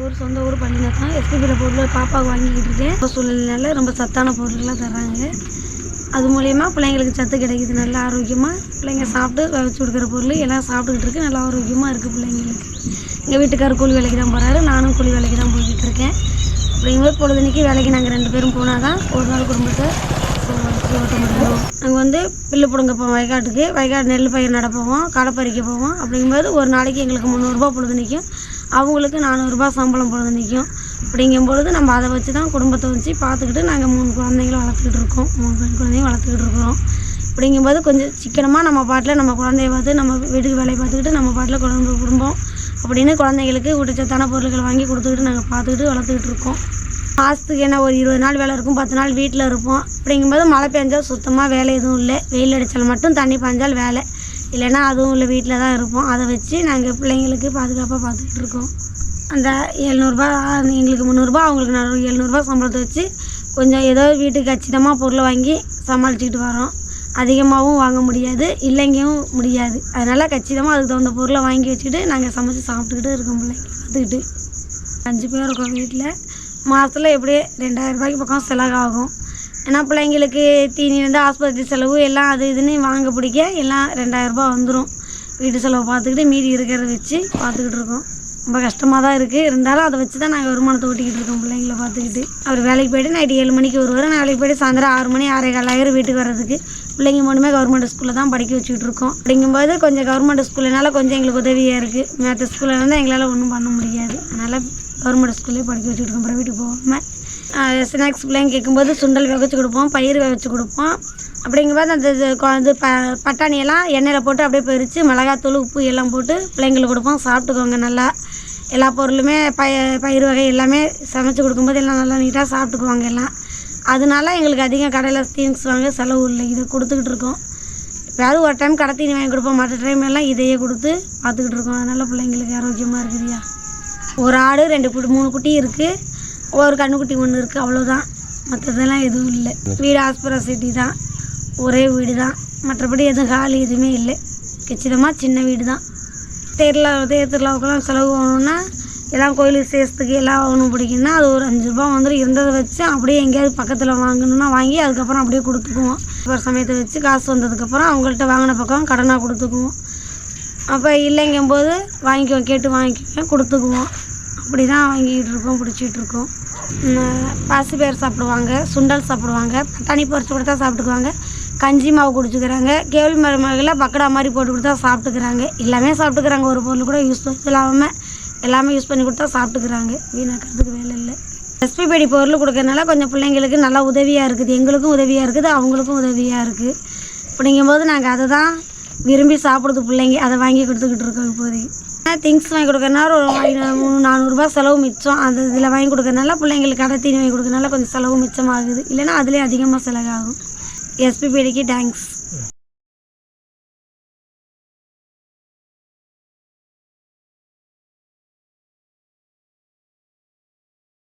ஊர் சொந்த ஊர் பள்ளினத்தான். எஸ்பிபியில் பொருள் பாப்பாவுக்கு வாங்கிக்கிட்டு இருக்கேன். சூழ்நிலைனால ரொம்ப சத்தான பொருள்லாம் தர்றாங்க. அது மூலயமா பிள்ளைங்களுக்கு சத்து கிடைக்குது. நல்லா ஆரோக்கியமாக பிள்ளைங்க சாப்பிட்டு வச்சு கொடுக்குற பொருள் எல்லாம் சாப்பிட்டுக்கிட்டு இருக்கு. நல்லா ஆரோக்கியமாக இருக்குது பிள்ளைங்களுக்கு. எங்கள் வீட்டுக்காரர் கூலி வேலைக்கு தான் போகிறாரு, நானும் கூலி வேலைக்கு தான் போய்கிட்டு இருக்கேன். அப்படிங்கும்போது பொழுதுனைக்கு வேலைக்கு நாங்கள் 2 பேரும் போனால் தான் ஒரு நாள் குடும்பத்தை ஓட்ட முடியும். நாங்கள் பில்லு பிடுங்க போவோம் வயக்காட்டுக்கு. வயக்காடு நெல் பயிர் நட போவோம், களை பறிக்க போவோம். அப்படிங்கும்போது ஒரு நாளைக்கு எங்களுக்கு 300 ரூபா பொழுது நிற்கும். அவங்களுக்கு 400 ரூபா சம்பளம் பொழுது நிற்கும். அப்படிங்கும்பொழுது நம்ம அதை வச்சு தான் குடும்பத்தை வச்சு பார்த்துக்கிட்டு நாங்கள் 3 குழந்தைங்கள வளர்த்துக்கிட்டு இருக்கோம். 3 பெண் குழந்தையும் வளர்த்துக்கிட்டு இருக்கிறோம். அப்படிங்கும்போது கொஞ்சம் சிக்கனமாக நம்ம பாட்டில் நம்ம குழந்தைய பார்த்து நம்ம வீட்டுக்கு வேலையை பார்த்துக்கிட்டு நம்ம பாட்டில் குடும்பம் அப்படின்னு குழந்தைங்களுக்கு ஊட்டச்சத்தான பொருட்கள் வாங்கி கொடுத்துக்கிட்டு நாங்கள் பார்த்துக்கிட்டு வளர்த்துக்கிட்டு இருக்கோம். மாதத்துக்கு என்ன ஒரு 20 நாள் வேலை இருக்கும், 10 நாள் வீட்டில் இருப்போம். அப்படிங்கும்போது மழை பெஞ்சால் சுத்தமாக வேலை எதுவும் இல்லை. வெயில் அடித்தால் மட்டும் தண்ணி பாய்ஞ்சால் வேலை, இல்லைன்னா அதுவும் இல்லை, வீட்டில் தான் இருப்போம். அதை வச்சு நாங்கள் பிள்ளைங்களுக்கு பாதுகாப்பாக பார்த்துக்கிட்டு இருக்கோம். அந்த 700 ரூபா எங்களுக்கு 300 ரூபா, அவங்களுக்கு 700 ரூபா சம்பளத்தை வச்சு கொஞ்சம் ஏதோ வீட்டுக்கு கச்சிதமாக பொருளை வாங்கி சமாளிச்சுக்கிட்டு வரோம். அதிகமாகவும் வாங்க முடியாது, இல்லைங்கவும் முடியாது. அதனால் கச்சிதமாக அதுக்கு தகுந்த பொருளை வாங்கி வச்சுக்கிட்டு நாங்கள் சமைச்சு சாப்பிட்டுக்கிட்டு இருக்கோம். பிள்ளைங்க பார்த்துக்கிட்டு 5 பேர் இருக்கோம் வீட்டில். மாதத்தில் எப்படியே 2000 ரூபாய்க்கு பக்கம் செலவாகும். ஏன்னா பிள்ளைங்களுக்கு தீனி ஆஸ்பத்திரி செலவு எல்லாம் அது இதுன்னு வாங்க பிடிக்க எல்லாம் 2000 ரூபா வந்துடும். வீட்டு செலவு பார்த்துக்கிட்டு மீதி இருக்கிறத வச்சு பார்த்துக்கிட்டு இருக்கோம். ரொம்ப கஷ்டமாக தான் இருக்குது. இருந்தாலும் அதை வச்சு தான் நாங்கள் வருமானத்தை ஓட்டிக்கிட்டு இருக்கோம் பிள்ளைங்களை பார்த்துக்கிட்டு. அவர் வேலைக்கு போய்ட்டு நைட்டு 7 மணிக்கு வருவார். நான் வேலைக்கு போய்ட்டு சாயந்தரம் 6 மணி 6:15 வீட்டுக்கு வர்றதுக்கு. பிள்ளைங்க மூணுமே கவர்மெண்ட் ஸ்கூலில் தான் படிக்க வச்சுக்கிட்டு இருக்கோம். அப்படிங்கும்போது கொஞ்சம் கவர்மெண்ட் ஸ்கூல்னால கொஞ்சம் எங்களுக்கு உதவியாக இருக்குது. மற்ற ஸ்கூலில் இருந்தால் எங்களால் ஒன்றும் பண்ண முடியாது. அதனால் கவர்மெண்ட் ஸ்கூல்லேயே படிக்க வச்சுக்கிட்டு இருக்கோம். அப்புறம் வீட்டுக்கு போகாமல் ஸ்நாக்ஸ் பிள்ளைங்க கேட்கும்போது சுண்டல் வேக வச்சு கொடுப்போம், பயிர் வேக வச்சு கொடுப்போம். அப்படிங்கும்போது அந்த பட்டாணியெல்லாம் எண்ணெயில் போட்டு அப்படியே பறித்து மிளகாத்தூள் உப்பு எல்லாம் போட்டு பிள்ளைங்களுக்கு கொடுப்போம். சாப்பிட்டுக்கோங்க. நல்லா எல்லா பொருளுமே பயிர் வகை எல்லாமே சமைச்சு கொடுக்கும்போது எல்லாம் நல்லா நீட்டாக சாப்பிட்டுக்குவாங்க எல்லாம். அதனால எங்களுக்கு அதிகம் கடையில் திங்ஸ் வாங்க செலவு இல்லை. இதை கொடுத்துக்கிட்டு இருக்கோம். எப்போயாவது ஒரு டைம் கடை தீனி வாங்கி கொடுப்போம், மற்ற டைம் எல்லாம் இதையே கொடுத்து பார்த்துக்கிட்டு இருக்கோம். அதனால் பிள்ளைங்களுக்கு ஆரோக்கியமாக இருக்குதுயா. ஒரு ஆடு 3 குட்டி இருக்குது, ஒரு கண்ணுக்குட்டி 1 இருக்குது, அவ்வளோதான். மற்றதெல்லாம் எதுவும் இல்லை. வீடு ஆஸ்பரசிட்டி தான், ஒரே வீடு தான். மற்றபடி எதுவும் காலி எதுவுமே இல்லை. கச்சிதமாக சின்ன வீடு தான். திருவிழாவுக்கெல்லாம் செலவு ஆகணுன்னா எல்லாம் கோயிலுக்கு சேர்த்துக்கு எல்லாம் ஆகணும் பிடிக்குன்னா அது ஒரு 5 ரூபா வந்துடும். இருந்ததை வச்சு அப்படியே எங்கேயாவது பக்கத்தில் வாங்கணுன்னா வாங்கி அதுக்கப்புறம் அப்படியே கொடுத்துக்குவோம். ஒரு சமயத்தை வச்சு காசு வந்ததுக்கப்புறம் அவங்கள்ட்ட வாங்கின பக்கம் கடனாக கொடுத்துக்குவோம். அப்போ இல்லைங்கும்போது கேட்டு வாங்கிக்குவேன், கொடுத்துக்குவோம். அப்படி தான் வாங்கிக்கிட்டு இருக்கோம், பிடிச்சிட்டு இருக்கோம். பாசி பயிர் சாப்பிடுவாங்க, சுண்டல் சாப்பிடுவாங்க, பட்டாணி பறித்து கொடுத்தா சாப்பிட்டுக்குவாங்க, கஞ்சி மாவு குடிச்சுக்கிறாங்க, கேழ்வரகு மருமகளில் பக்கடா மாதிரி போட்டு கொடுத்தா சாப்பிட்டுக்கிறாங்க. எல்லாமே சாப்பிட்டுக்கிறாங்க. ஒரு பொருள் கூட யூஸ் இல்லாமல் எல்லாமே யூஸ் பண்ணி கொடுத்தா சாப்பிட்டுக்கிறாங்க. வீணாக்கிறதுக்கு வேலை இல்லை. எஸ்பிபிடி பொருள் கொடுக்கறதுனால கொஞ்சம் பிள்ளைங்களுக்கு நல்லா உதவியாக இருக்குது. எங்களுக்கும் உதவியாக இருக்குது, அவங்களுக்கும் உதவியாக இருக்குது. அப்படிங்கும்போது நாங்கள் அதை தான் விரும்பி சாப்பிடுது பிள்ளைங்க. அதை வாங்கி கொடுத்துக்கிட்டு இருக்கோம். இப்போதைக்கு திங்ஸ் வாங்கி கொடுக்கறனால ஒரு 300-400 ரூபா செலவு மிச்சம். அந்த இதில் வாங்கி கொடுக்கறனால பிள்ளைங்களுக்கு கடை தீனி வாங்கி கொடுக்கறனால கொஞ்சம் செலவு மிச்சமாகுது. இல்லைன்னா அதுலேயே அதிகமாக செலவாகும். எஸ்பிபிடிக்கு தேங்க்ஸ்.